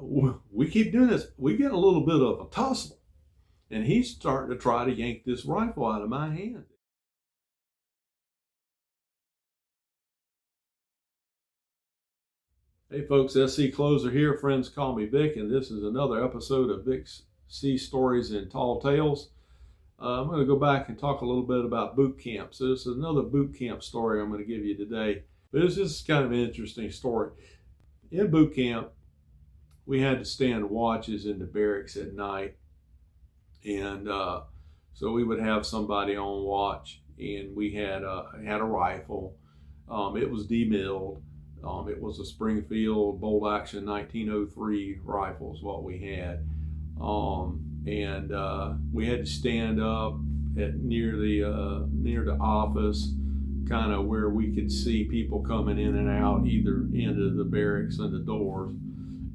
we keep doing this. We get a little bit of a tussle, and he's starting to try to yank this rifle out of my hand. Hey folks, SC Closer here. Friends call me Vic, and this is another episode of Vic's Sea Stories and Tall Tales. I'm going to go back and talk a little bit about boot camp. So this is another boot camp story I'm going to give you today. But this is kind of an interesting story. In boot camp, we had to stand watches in the barracks at night. And so we would have somebody on watch, and we had a rifle. It was demilled. It was a Springfield bolt action 1903 rifle is what we had. And we had to stand up near the office, kind of where we could see people coming in and out either into the barracks and the doors.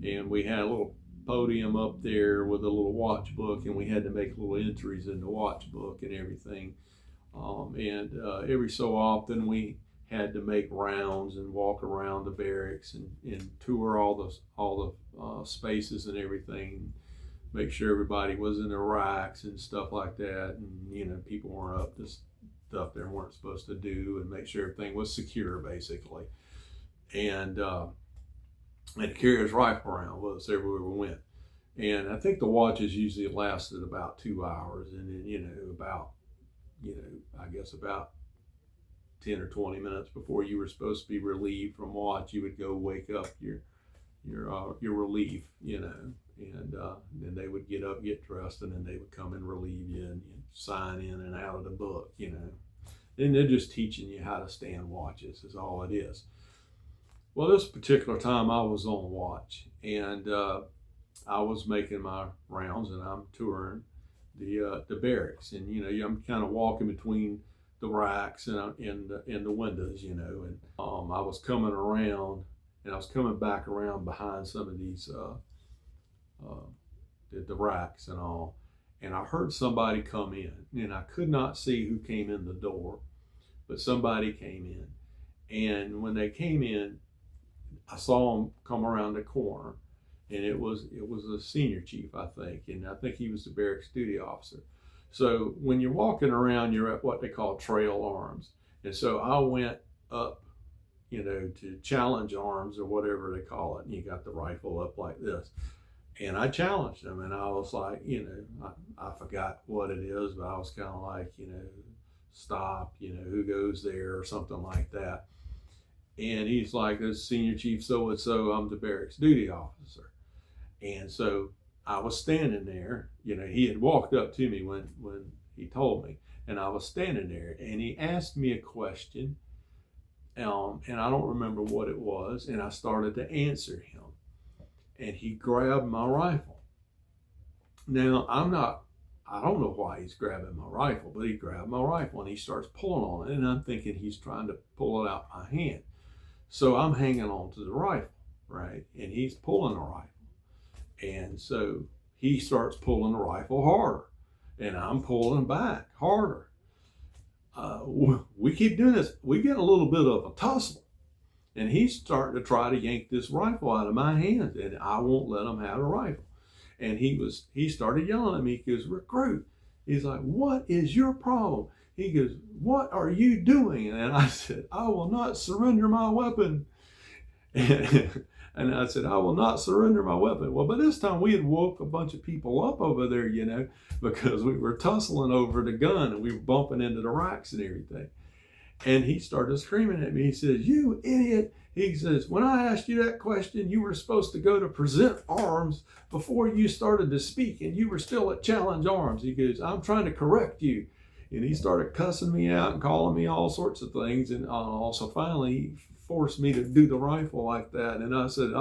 And we had a little podium up there with a little watch book, and we had to make little entries in the watch book and everything. Every so often we had to make rounds and walk around the barracks and tour all the spaces and everything, make sure everybody was in their racks and stuff like that, and people weren't up to stuff they weren't supposed to do, and make sure everything was secure basically. And had to carry his rifle around with us everywhere we went. And I think the watches usually lasted about 2 hours, and then about 10 or 20 minutes before you were supposed to be relieved from watch, you would go wake up your relief, and then they would get up, get dressed, and then they would come and relieve you, and you'd sign in and out of the book, And they're just teaching you how to stand watches is all it is. Well, this particular time I was on watch, and I was making my rounds, and I'm touring the barracks, and I'm kind of walking between the racks and in the windows, and I was coming around, and I was coming back around behind some of these the racks and all, and I heard somebody come in, and I could not see who came in the door, but somebody came in, and when they came in, I saw them come around the corner, and it was a senior chief, I think, and I think he was the barracks duty officer. So when you're walking around, you're at what they call trail arms. And so I went up, to challenge arms or whatever they call it. And you got the rifle up like this. And I challenged them, and I was like, I forgot what it is, but I was kind of like, stop, who goes there or something like that. And he's like, this senior chief so-and-so, I'm the barracks duty officer. And so I was standing there, he had walked up to me when he told me, and I was standing there, and he asked me a question, and I don't remember what it was, and I started to answer him, and he grabbed my rifle. Now, I don't know why he's grabbing my rifle, but he grabbed my rifle, and he starts pulling on it, and I'm thinking he's trying to pull it out my hand. So I'm hanging on to the rifle, right, and he's pulling the rifle. And so he starts pulling the rifle harder, and I'm pulling back harder. We keep doing this. We get a little bit of a tussle, and he's starting to try to yank this rifle out of my hand, and I won't let him have the rifle. And he started yelling at me. He goes, "Recruit." He's like, "What is your problem?" He goes, "What are you doing?" And I said, "I will not surrender my weapon." And I said, "I will not surrender my weapon." Well, by this time we had woke a bunch of people up over there, because we were tussling over the gun, and we were bumping into the racks and everything. And he started screaming at me. He says, "You idiot." He says, "When I asked you that question, you were supposed to go to present arms before you started to speak, and you were still at challenge arms." He goes, "I'm trying to correct you." And he started cussing me out and calling me all sorts of things. And also finally he forced me to do the rifle like that. And I said,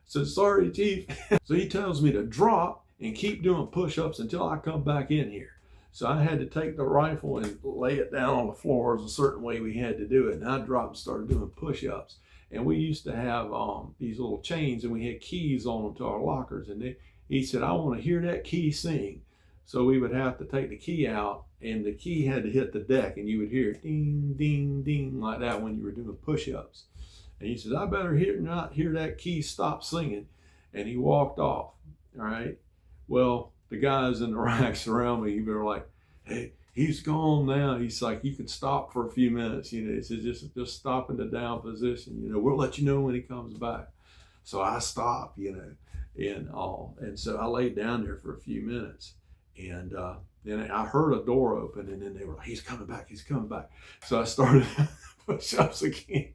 "Sorry, Chief." So he tells me to drop and keep doing push-ups until I come back in here. So I had to take the rifle and lay it down on the floor. There's a certain way we had to do it. And I dropped and started doing push-ups. And we used to have these little chains, and we had keys on them to our lockers. And he said, "I want to hear that key sing." So we would have to take the key out, and the key had to hit the deck, and you would hear it ding, ding, ding like that when you were doing push-ups. And he said, "I better not hear that key stop singing." and he walked off. All right. Well, the guys in the racks around me, they were like, "Hey, he's gone now." He's like, "You can stop for a few minutes." You know, he said, just stop in the down position. You know, we'll let you know when he comes back. So I stopped, you know, and so I laid down there for a few minutes, and then I heard a door open, and then they were like, "He's coming back, he's coming back." So I started push-ups again,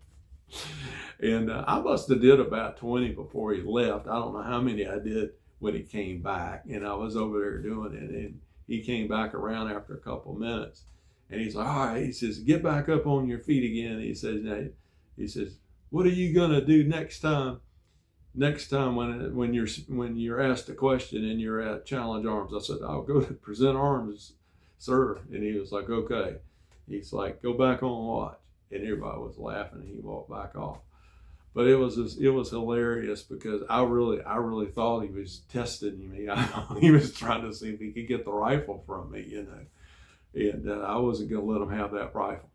and I must have did about 20 before he left. I don't know how many I did when he came back, and I was over there doing it, and he came back around after a couple of minutes, and he's like, "All right," he says, "get back up on your feet again." He says, he says, "What are you gonna do next time? Next time when you're asked a question and you're at Challenge Arms?" I said, "I'll go to Present Arms, sir." And he was like, "Okay." He's like, "Go back on watch." And everybody was laughing, and he walked back off. But it was hilarious because I really thought he was testing me. He was trying to see if he could get the rifle from me, you know. And I wasn't going to let him have that rifle.